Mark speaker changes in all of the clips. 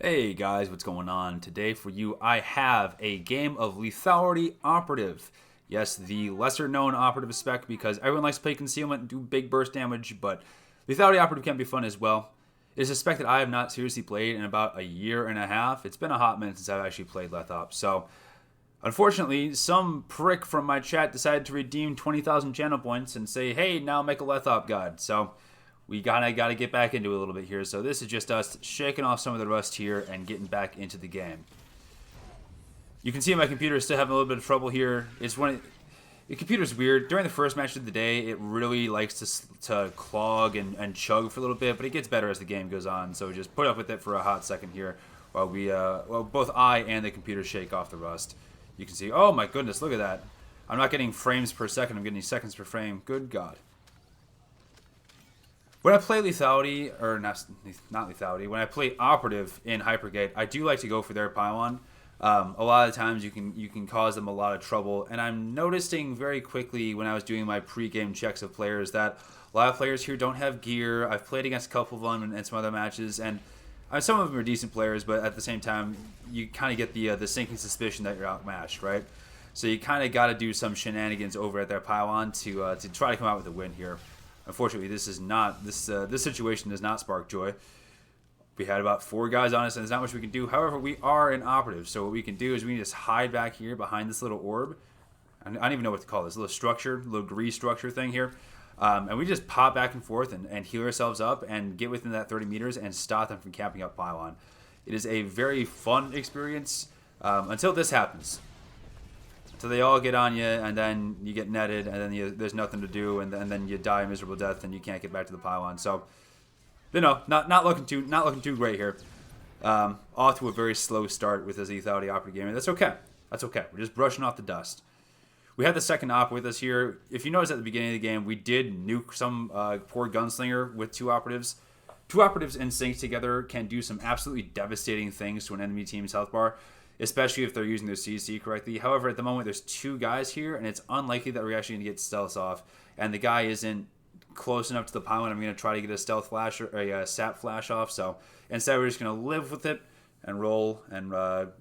Speaker 1: Hey guys, what's going on? Today for you, I have a game of Lethality Operative. Yes, the lesser known Operative spec because everyone likes to play Concealment and do big burst damage, but Lethality Operative can be fun as well. It is a spec that I have not seriously played in about a year and a half. It's been a hot minute since I've actually played Lethop, so unfortunately, some prick from my chat decided to redeem 20,000 channel points and say, hey, now make a Lethop guide. So we gotta get back into it a little bit here. So this is just us shaking off some of the rust here and getting back into the game. You can see my computer is still having a little bit of trouble here. The computer's weird. During the first match of the day, it really likes to clog and chug for a little bit, but it gets better as the game goes on. So just put up with it for a hot second here while both I and the computer shake off the rust. You can see, oh my goodness, look at that. I'm not getting frames per second, I'm getting seconds per frame. Good God. When I play Lethality, or not Lethality, when I play Operative in Hypergate, I do like to go for their pylon. A lot of times you can cause them a lot of trouble, and I'm noticing very quickly when I was doing my pre-game checks of players that a lot of players here don't have gear. I've played against a couple of them in some other matches, and some of them are decent players, but at the same time, you kind of get the sinking suspicion that you're outmatched, right? So you kind of got to do some shenanigans over at their pylon to try to come out with a win here. Unfortunately, this situation does not spark joy. We had about 4 guys on us, and there's not much we can do. However, we are an Operative, so what we can do is we can just hide back here behind this little orb. I don't even know what to call this little structure, little grease structure thing here. And we just pop back and forth and heal ourselves up and get within that 30 meters and stop them from camping up pylon. It is a very fun experience until this happens. So they all get on you, and then you get netted, and then there's nothing to do, and then you die a miserable death, and you can't get back to the pylon. So, not looking too great here. Off to a very slow start with this Lethality Operative game. That's okay. That's okay. We're just brushing off the dust. We have the second op with us here. If you notice at the beginning of the game, we did nuke some poor gunslinger with 2 operatives. 2 operatives in sync together can do some absolutely devastating things to an enemy team's health bar, especially if they're using their CC correctly. However, at the moment, there's 2 guys here, and it's unlikely that we're actually going to get stealth off, and the guy isn't close enough to the pylon. I'm going to try to get a stealth flash or a sap flash off, so instead we're just going to live with it and roll, and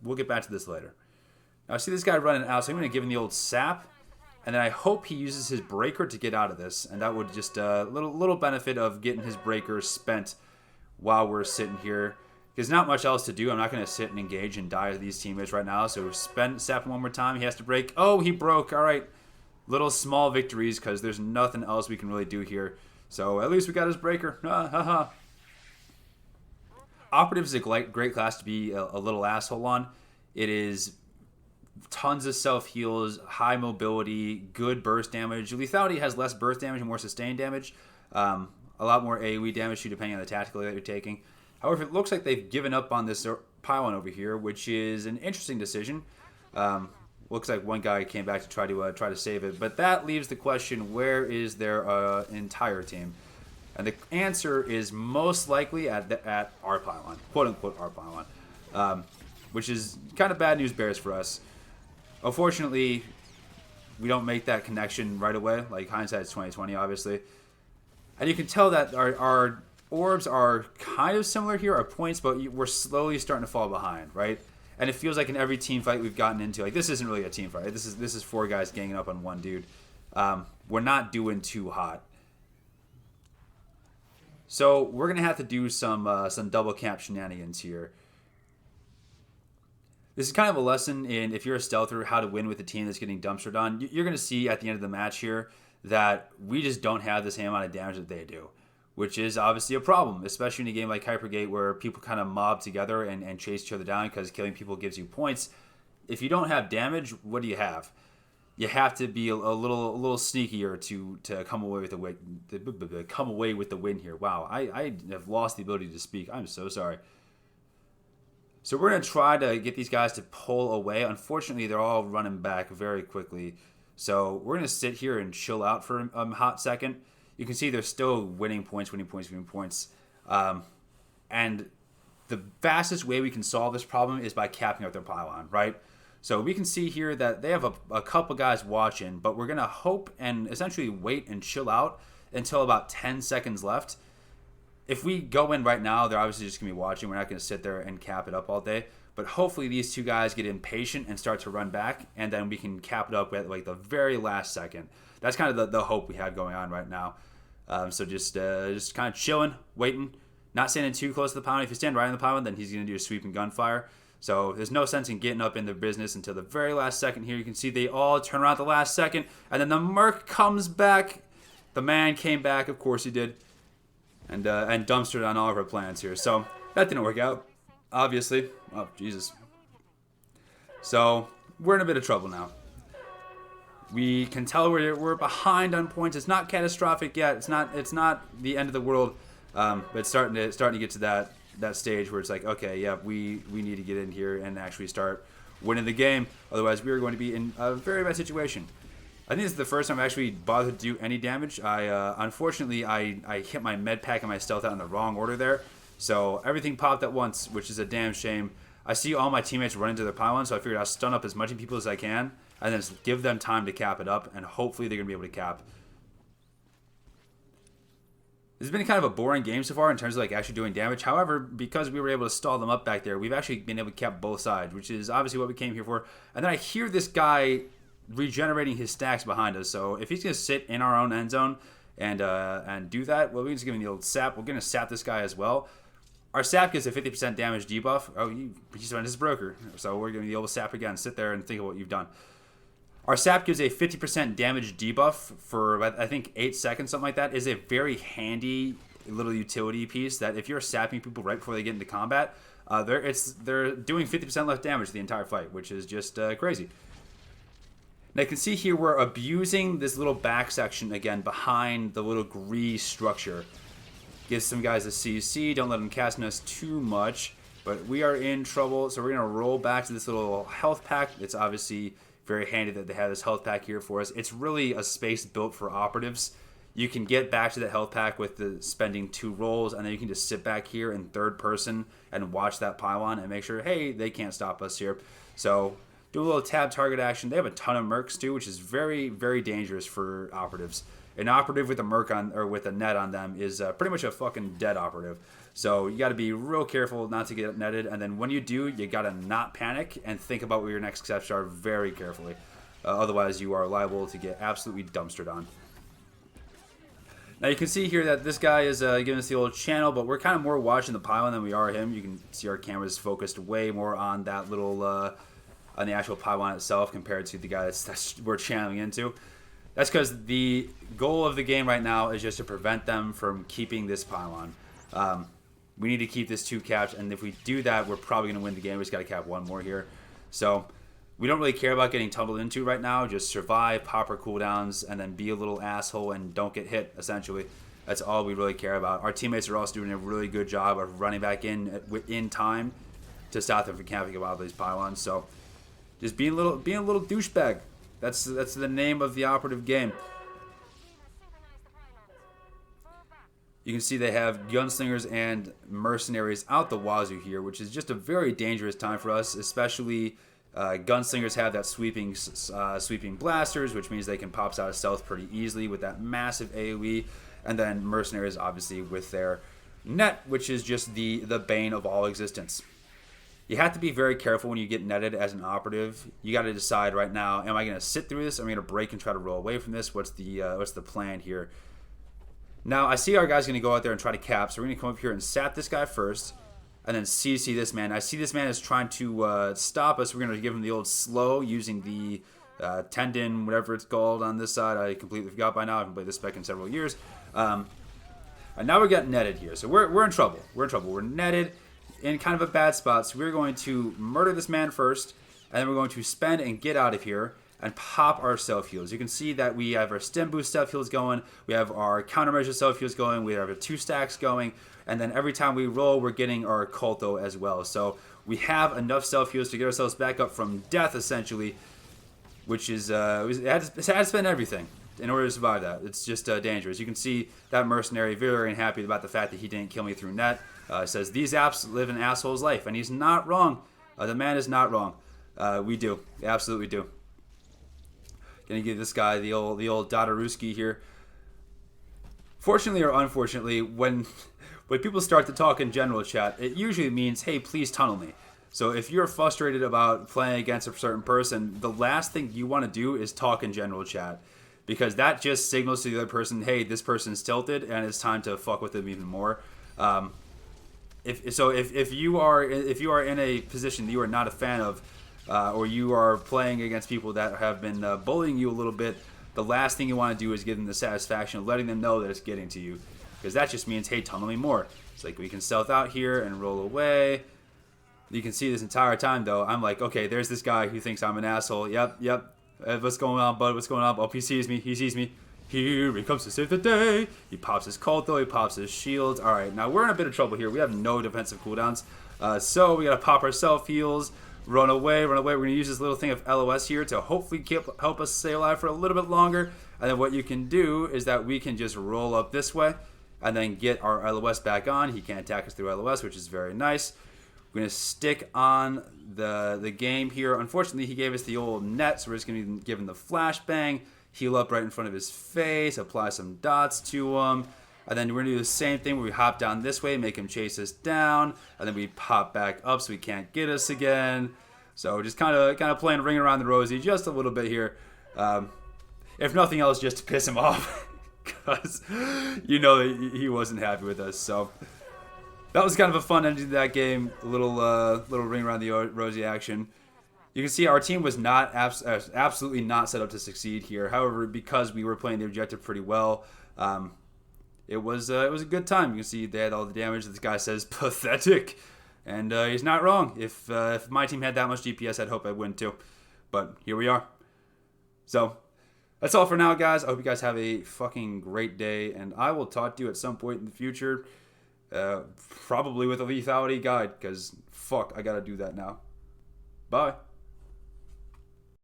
Speaker 1: we'll get back to this later. Now, I see this guy running out, so I'm going to give him the old sap, and then I hope he uses his breaker to get out of this, and that would just little benefit of getting his breaker spent while we're sitting here. There's not much else to do. I'm not going to sit and engage and die to these teammates right now. So sap him one more time. He has to break. Oh, he broke. All right. Little small victories because there's nothing else we can really do here. So at least we got his breaker. Operative is a great class to be a little asshole on. It is tons of self-heals, high mobility, good burst damage. Lethality has less burst damage and more sustained damage. A lot more AoE damage too, depending on the tactical that you're taking. However, it looks like they've given up on this pylon over here, which is an interesting decision. Looks like one guy came back to try to save it, but that leaves the question: where is their entire team? And the answer is most likely at our pylon, quote unquote our pylon, which is kind of bad news bears for us. Unfortunately, we don't make that connection right away. Like hindsight's 2020, obviously, and you can tell that our orbs are kind of similar here, our points, but we're slowly starting to fall behind, right? And it feels like in every team fight we've gotten into, like this isn't really a team fight, right? This is 4 guys ganging up on one dude. We're not doing too hot. So we're gonna have to do some double camp shenanigans here. This is kind of a lesson in, if you're a stealther, how to win with a team that's getting dumpstered on. You're gonna see at the end of the match here that we just don't have the same amount of damage that they do, which is obviously a problem, especially in a game like Hypergate where people kind of mob together and chase each other down because killing people gives you points. If you don't have damage, what do you have? You have to be a little sneakier to come away with the win here. Wow, I have lost the ability to speak. I'm so sorry. So we're going to try to get these guys to pull away. Unfortunately, they're all running back very quickly. So we're going to sit here and chill out for a hot second. You can see they're still winning points. And the fastest way we can solve this problem is by capping out their pylon, right? So we can see here that they have a couple guys watching, but we're going to hope and essentially wait and chill out until about 10 seconds left. if we go in right now, they're obviously just going to be watching. We're not going to sit there and cap it up all day. But hopefully these two guys get impatient and start to run back, and then we can cap it up at like the very last second. That's kind of the hope we have going on right now. So just kind of chilling, waiting, not standing too close to the pylon. If you stand right on the pylon, then he's going to do a sweep and gunfire. So there's no sense in getting up in their business until the very last second here. You can see they all turn around at the last second, and then the Merc comes back. The man came back, of course he did, and dumpstered on all of our plans here. So that didn't work out, obviously. Oh, Jesus. So we're in a bit of trouble now. We can tell we're behind on points. It's not catastrophic yet. It's not the end of the world, but it's starting to get to that stage where it's like, okay, yeah, we need to get in here and actually start winning the game. Otherwise, we are going to be in a very bad situation. I think this is the first time I actually bothered to do any damage. Unfortunately, I hit my med pack and my stealth out in the wrong order there. So everything popped at once, which is a damn shame. I see all my teammates run into the pylon, so I figured I'll stun up as much people as I can, and then just give them time to cap it up, and hopefully they're going to be able to cap. This has been kind of a boring game so far in terms of like actually doing damage. However, because we were able to stall them up back there, we've actually been able to cap both sides, which is obviously what we came here for. And then I hear this guy regenerating his stacks behind us, so if he's going to sit in our own end zone and do that, well, we can just give him the old sap. We're going to sap this guy as well. Our sap gives a 50% damage debuff. Oh, he's on his broker. So we're giving the old sap again. Sit there and think of what you've done. Our sap gives a 50% damage debuff for, I think, 8 seconds, something like that. Is a very handy little utility piece that if you're sapping people right before they get into combat, they're doing 50% less damage the entire fight, which is just crazy. Now you can see here we're abusing this little back section again behind the little grease structure. Gives some guys a CC, don't let them cast on us too much, but we are in trouble, so we're going to roll back to this little health pack. It's obviously very handy that they have this health pack here for us. It's really a space built for operatives. You can get back to the health pack with the spending 2 rolls, and then you can just sit back here in third person and watch that pylon and make sure, hey, they can't stop us here. So do a little tab target action. They have a ton of mercs too, which is very, very dangerous for operatives. An operative with a merc on or with a net on them is pretty much a fucking dead operative. So you got to be real careful not to get netted, and then when you do, you got to not panic and think about what your next steps are very carefully. Otherwise, you are liable to get absolutely dumpstered on. Now you can see here that this guy is giving us the old channel, but we're kind of more watching the pylon than we are him. You can see our cameras focused way more on that little on the actual pylon itself compared to the guy that's we're channeling into. That's because the goal of the game right now is just to prevent them from keeping this pylon. We need to keep this 2 capped, and if we do that, we're probably going to win the game. We just got to cap 1 more here. So we don't really care about getting tumbled into right now. Just survive, pop our cooldowns, and then be a little asshole and don't get hit, essentially. That's all we really care about. Our teammates are also doing a really good job of running back in time to stop them from camping about these pylons. So just being a little douchebag. That's the name of the operative game. You can see they have gunslingers and mercenaries out the wazoo here, which is just a very dangerous time for us, especially gunslingers have that sweeping blasters, which means they can pop out of stealth pretty easily with that massive AoE, and then mercenaries obviously with their net, which is just the bane of all existence. You have to be very careful when you get netted as an operative. You got to decide right now: am I going to sit through this? Am I going to break and try to roll away from this? What's the plan here? Now I see our guy's going to go out there and try to cap, so we're going to come up here and sap this guy first, and then CC this man. I see this man is trying to stop us. We're going to give him the old slow using the tendon, whatever it's called on this side. I completely forgot by now. I haven't played this spec in several years. And now we're getting netted here, so we're in trouble. We're netted in kind of a bad spot, so we're going to murder this man first, and then we're going to spend and get out of here and pop our self heals. You can see that we have our stem boost self heals going, we have our countermeasure self heals going, we have our 2 stacks going, and then every time we roll, we're getting our culto as well. So we have enough self heals to get ourselves back up from death, essentially, which is it had to spend everything in order to survive that. It's just dangerous. You can see that mercenary very unhappy about the fact that he didn't kill me through net. Says these apps live an asshole's life, and he's not wrong. The man is not wrong. We do, absolutely do. Gonna give this guy the old Dodaruski here. Fortunately or unfortunately, when when people start to talk in general chat, it usually means, hey, please tunnel me. So if you're frustrated about playing against a certain person, the last thing you want to do is talk in general chat, because that just signals to the other person, hey, this person's tilted and it's time to fuck with them even more. If you are in a position that you are not a fan of, or you are playing against people that have been bullying you a little bit, the last thing you want to do is give them the satisfaction of letting them know that it's getting to you, because that just means, hey, tunnel me more. It's like we can stealth out here and roll away. You can see this entire time, though, I'm like, okay, there's this guy who thinks I'm an asshole. Yep. What's going on, bud? What's going on? Oh, he sees me. Here he comes to save the day. He pops his cult, though. He pops his shields. All right, now we're in a bit of trouble here. We have no defensive cooldowns. So we got to pop our self-heals, run away. We're going to use this little thing of LOS here to hopefully help us stay alive for a little bit longer. And then what you can do is that we can just roll up this way and then get our LOS back on. He can't attack us through LOS, which is very nice. We're going to stick on the game here. Unfortunately, he gave us the old net, so we're just going to give him the flashbang, heal up right in front of his face, apply some dots to him, and then we're going to do the same thing where we hop down this way, make him chase us down, and then we pop back up so he can't get us again. So just kind of playing Ring Around the Rosie just a little bit here. If nothing else, just to piss him off, because you know that he wasn't happy with us. So that was kind of a fun ending to that game. A little Ring Around the Rosie action. You can see our team was not absolutely not set up to succeed here. However, because we were playing the objective pretty well, it was a good time. You can see they had all the damage. This guy says pathetic, and he's not wrong. If my team had that much DPS, I'd hope I'd win too. But here we are. So that's all for now, guys. I hope you guys have a fucking great day, and I will talk to you at some point in the future. Probably with a lethality guide, because fuck, I gotta do that now. Bye.